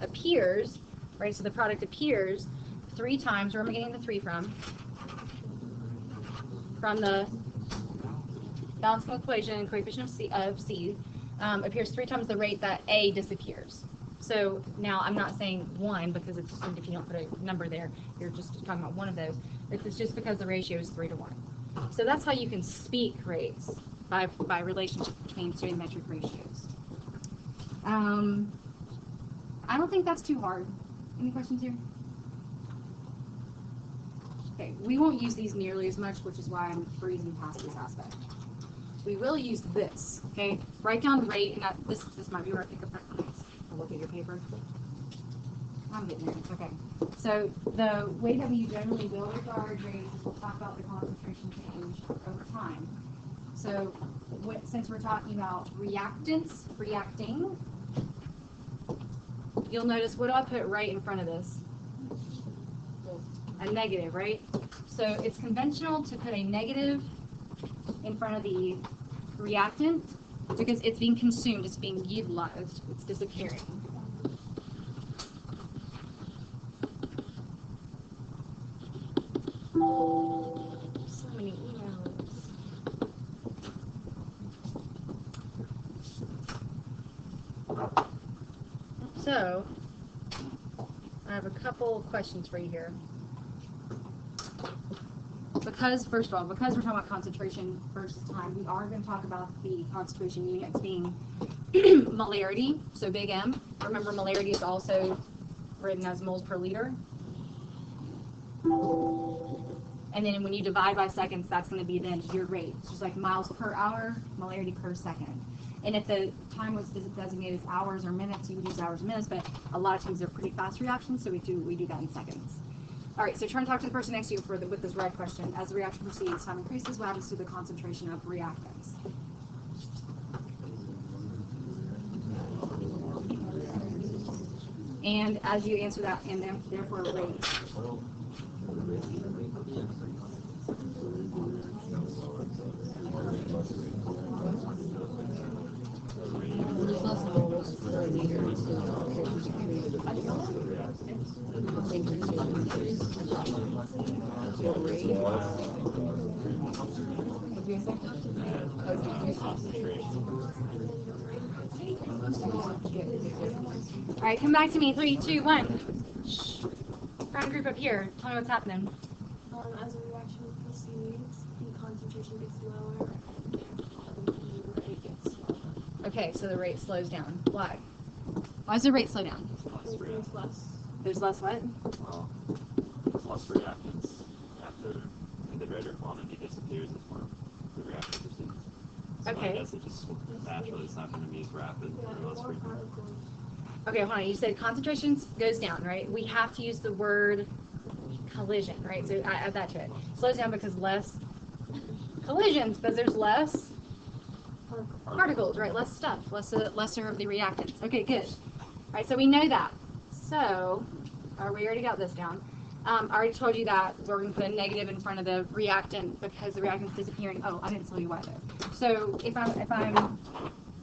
appears, right? So the product appears 3 times. Where am I getting the 3 from? From the balanced chemical equation, coefficient of C appears 3 times the rate that A disappears. So now I'm not saying 1 because it's assumed if you don't put a number there, you're just talking about one of those. It's just because the ratio is 3 to 1. So that's how you can speak rates by relationship between stoichiometric ratios. I don't think that's too hard. Any questions here? Okay, we won't use these nearly as much, which is why I'm breezing past this aspect. We will use this, okay? Write down rate, and this might be where I pick up that points. I'll look at your paper. I'm getting there. Okay. So the way that we generally will regard rates is we'll talk about the concentration change over time. So since we're talking about reactants, reacting, you'll notice, what do I put right in front of this? A negative, right? So it's conventional to put a negative in front of the reactant because it's being consumed, it's being utilized, it's disappearing. So many emails. So, I have a couple questions for you here. Because, first of all, because we're talking about concentration versus time, we are going to talk about the concentration units being molarity, so big M. Remember, molarity is also written as moles per liter. And then when you divide by seconds, that's going to be then your rate. It's just like miles per hour, molarity per second. And if the time was designated as hours or minutes, you would use hours and minutes, but a lot of times they're pretty fast reactions, so we do that in seconds. All right, so try and talk to the person next to you with this red question. As the reaction proceeds, time increases, what happens to the concentration of reactants? And as you answer that, and then therefore rate. All right, come back to me. 3, 2, 1. Shh. Front group up here. Tell me what's happening. As a reaction proceeds, the concentration gets lower, the rate gets slower. Okay, so the rate slows down. Why? Why does the rate slow down? There's less. There's less what? Well, less reactants after the greater quantity disappears as more the reaction proceeds. So Okay. I guess it just naturally it's not going to be as rapid or less frequent. Okay, hold on. You said concentration goes down, right? We have to use the word collision, right? So I add that to it. Slows down because less collisions, because there's less particles, right? Less stuff, lesser of the reactants. Okay, good. All right, so we know that. So, we already got this down. I already told you that we're going to put a negative in front of the reactant because the reactant's disappearing. Oh, I didn't tell you why though. So if I'm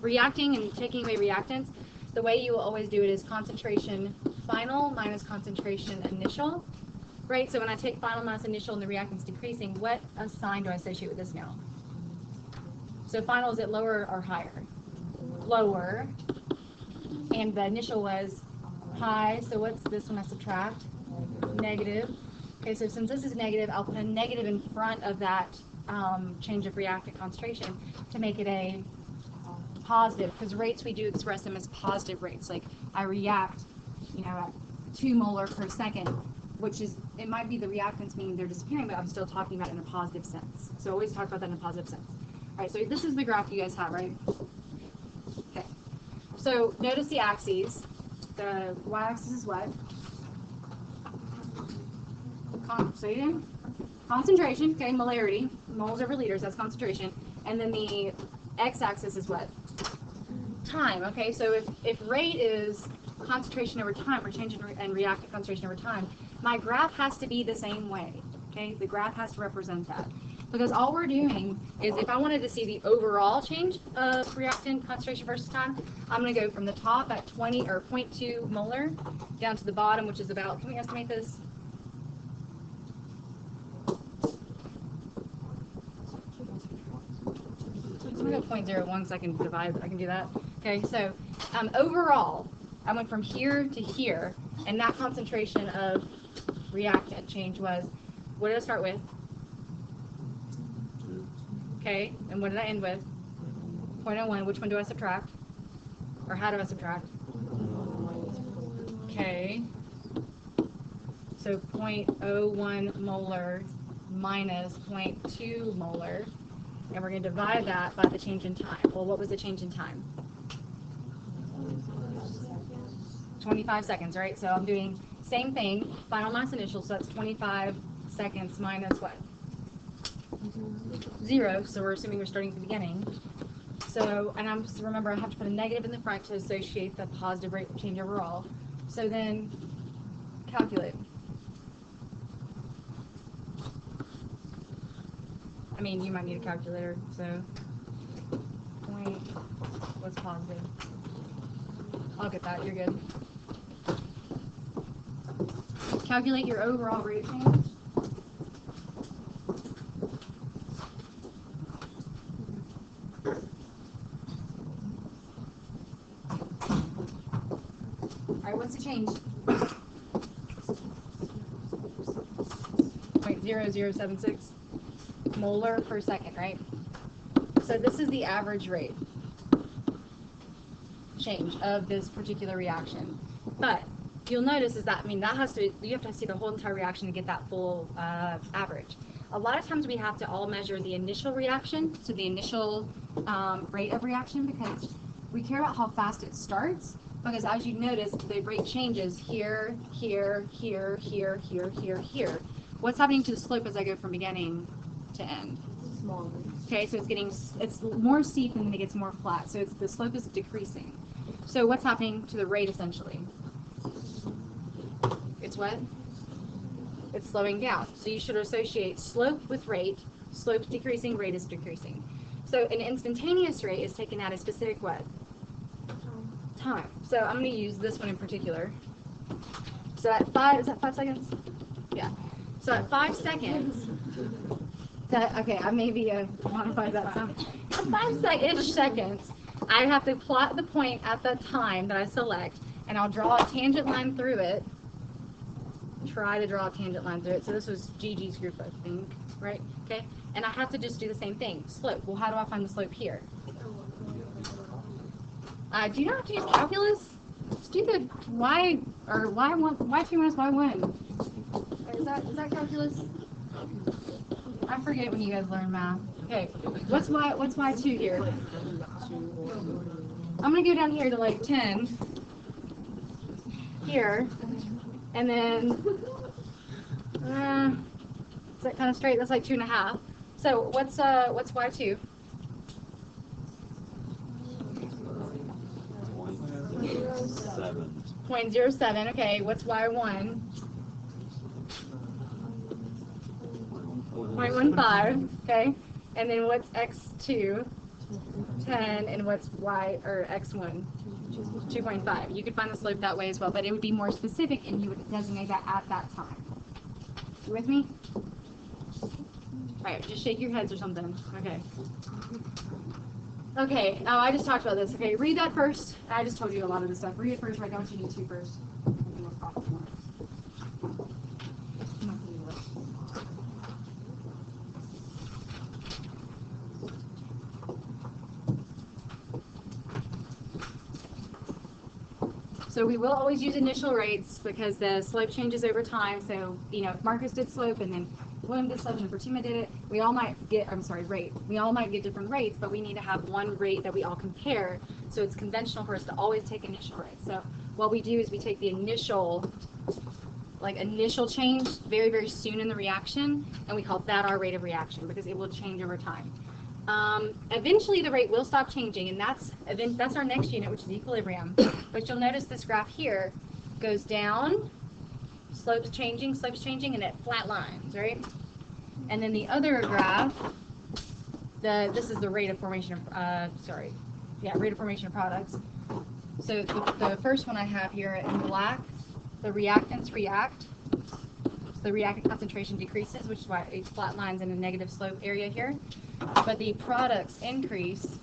reacting and taking away reactants, the way you will always do it is concentration final minus concentration initial, right? So when I take final minus initial and the reactant's decreasing, what sign do I associate with this now? So final, is it lower or higher? Lower. And the initial was high, so what's this one I subtract? Negative. Okay, so since this is negative, I'll put a negative in front of that change of reactant concentration to make it a positive, because rates, we do express them as positive rates. Like I react, at 2 molar per second. which is, it might be the reactants meaning they're disappearing, but I'm still talking about it in a positive sense. So always talk about that in a positive sense. All right, so this is the graph you guys have, right? Okay. So notice the axes. The y-axis is what? Concentration, okay, molarity, moles over liters, that's concentration. And then the x-axis is what? Time, okay, so if rate is concentration over time, or change in reactant concentration over time, my graph has to be the same way, okay? The graph has to represent that. Because all we're doing is, if I wanted to see the overall change of reactant concentration versus time, I'm going to go from the top at 20 or 0.2 molar down to the bottom, which is about, can we estimate this? I'm going to go 0.01 so I can divide, I can do that. Okay, so overall, I went from here to here, and that concentration of reactant change was, what did I start with? Okay, and what did I end with? 0.01. Which one do I subtract? Or how do I subtract? Okay. So 0.01 molar minus 0.2 molar. And we're going to divide that by the change in time. Well, what was the change in time? 25 seconds, right? So I'm doing same thing, final mass initial, so that's 25 seconds minus what? 0, so we're assuming we're starting at the beginning. So, and I'm just, remember, I have to put a negative in the front to associate the positive rate of change overall. So then, calculate. I mean, you might need a calculator, so point, what's positive? I'll get that, you're good. Calculate your overall rate of change. Alright, what's the change? 0.0076 molar per second, right? So this is the average rate change of this particular reaction. But you'll notice is that, I mean, that has to, you have to see the whole entire reaction to get that full average. A lot of times we have to all measure the initial reaction, so the initial rate of reaction, because we care about how fast it starts, because as you notice, the rate changes here, here, here, here, here, here, here. What's happening to the slope as I go from beginning to end? Smaller. Okay, so it's more steep and then it gets more flat, so the slope is decreasing. So what's happening to the rate essentially? It's what? It's slowing down. So you should associate slope with rate. Slope's decreasing, rate is decreasing. So an instantaneous rate is taken at a specific what? Time. So I'm going to use this one in particular. So at 5, is that 5 seconds? Yeah. So at 5 seconds, okay, I maybe modified that some. At 5-ish seconds, I have to plot the point at the time that I select, and I'll draw a tangent line through it. Try to draw a tangent line through it. So this was Gigi's group, I think, right? Okay, and I have to just do the same thing. Slope. Well, how do I find the slope here? Do you not have to use calculus? Just do the y, or y1, y2 minus y1. Is that calculus? I forget when you guys learn math. Okay, what's y2 here? I'm gonna go down here to like 10 here, and then is that kind of straight? That's like 2.5. So what's y2? 0.07. Okay, what's y1? 0.15. Okay, and then what's x2? 10, and what's x1? 2.5. You could find the slope that way as well, but it would be more specific, and you would designate that at that time. You with me? All right, just shake your heads or something. Okay. Okay, I just talked about this. Okay, read that first. I just told you a lot of this stuff. Read it first, write down what you need to first. So we will always use initial rates because the slope changes over time. So, you know, if Marcus did slope and then William did slope and then Fatima did it, we all might get, rate. We all might get different rates, but we need to have one rate that we all compare. So it's conventional for us to always take initial rates. So what we do is we take the initial change very, very soon in the reaction, and we call that our rate of reaction because it will change over time. Eventually the rate will stop changing, and that's our next unit, which is equilibrium. But you'll notice this graph here goes down, slopes changing, and it flat lines, right? And then the other graph, this is the rate of formation of, rate of formation of products. So the first one I have here in black, the reactants react. So the reactant concentration decreases, which is why it flat lines in a negative slope area here. But the products increase,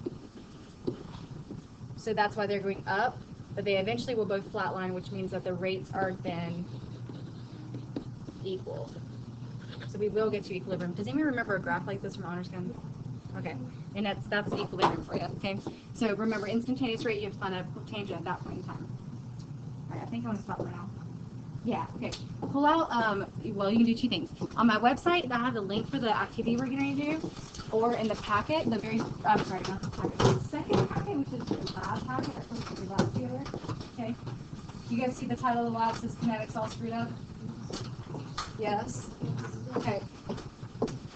so that's why they're going up, but they eventually will both flatline, which means that the rates are then equal. So we will get to equilibrium. Does anyone remember a graph like this from honors chem? Okay, and that's equilibrium for you, okay? So remember, instantaneous rate, you have to find a tangent at that point in time. All right, I think I want to stop right now. Yeah, okay. Pull out, well, you can do two things. On my website, I have the link for the activity we're going to do, or in the packet, not the packet, the second packet, which is the lab packet, that's supposed to be lab together. Okay. You guys see the title of the lab says Kinetics all screwed up? Yes? Okay.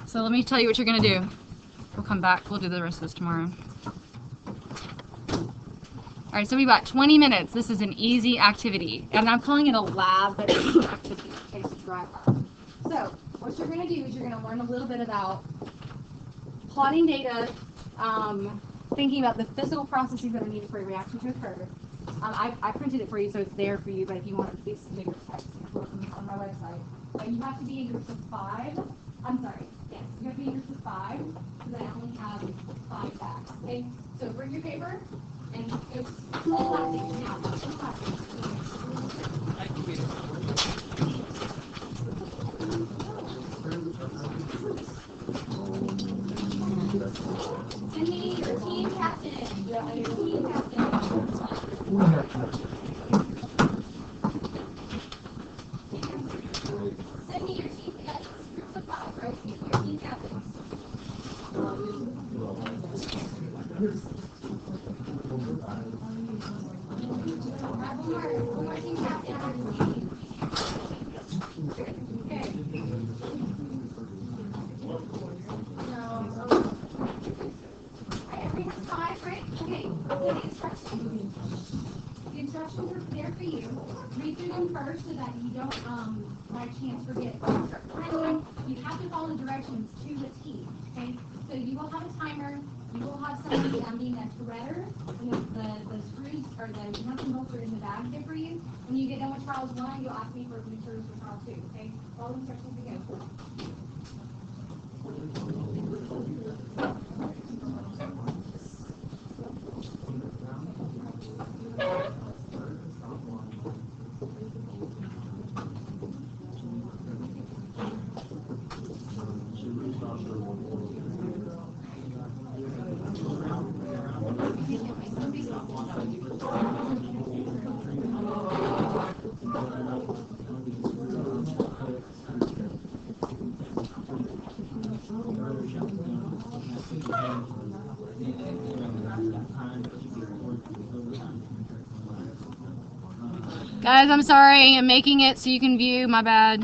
So let me tell you what you're going to do. We'll come back. We'll do the rest of this tomorrow. All right, so we've got 20 minutes. This is an easy activity. And I'm calling it a lab, but it's an activity. Okay, so what you're going to do is you're going to learn a little bit about plotting data, thinking about the physical processes that are needed for a reaction to occur. I printed it for you, so it's there for you, but if you want it's bigger text, it's on my website. But you have to be in groups of 5. I'm sorry, yes, you have to be in groups of 5, because I only have 5 facts. Okay, so bring your paper. And it's classic now. Send me your team captain. Your team captain. Send me your team captain. Groups of 5, right? Your team captains. The instructions are there for you. Read through them first so that you don't, by chance, forget. You have to follow directions to the T, okay? So you will have a timer. You will have someone being a threader. And the screws or the nuts and bolts are in the bag there for you. When you get done with trials 1, you'll ask me for materials for trial 2, okay? Follow instructions to go. Guys, I'm sorry. I'm making it so you can view. My bad.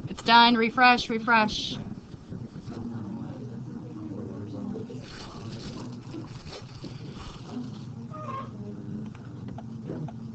It's done. Refresh.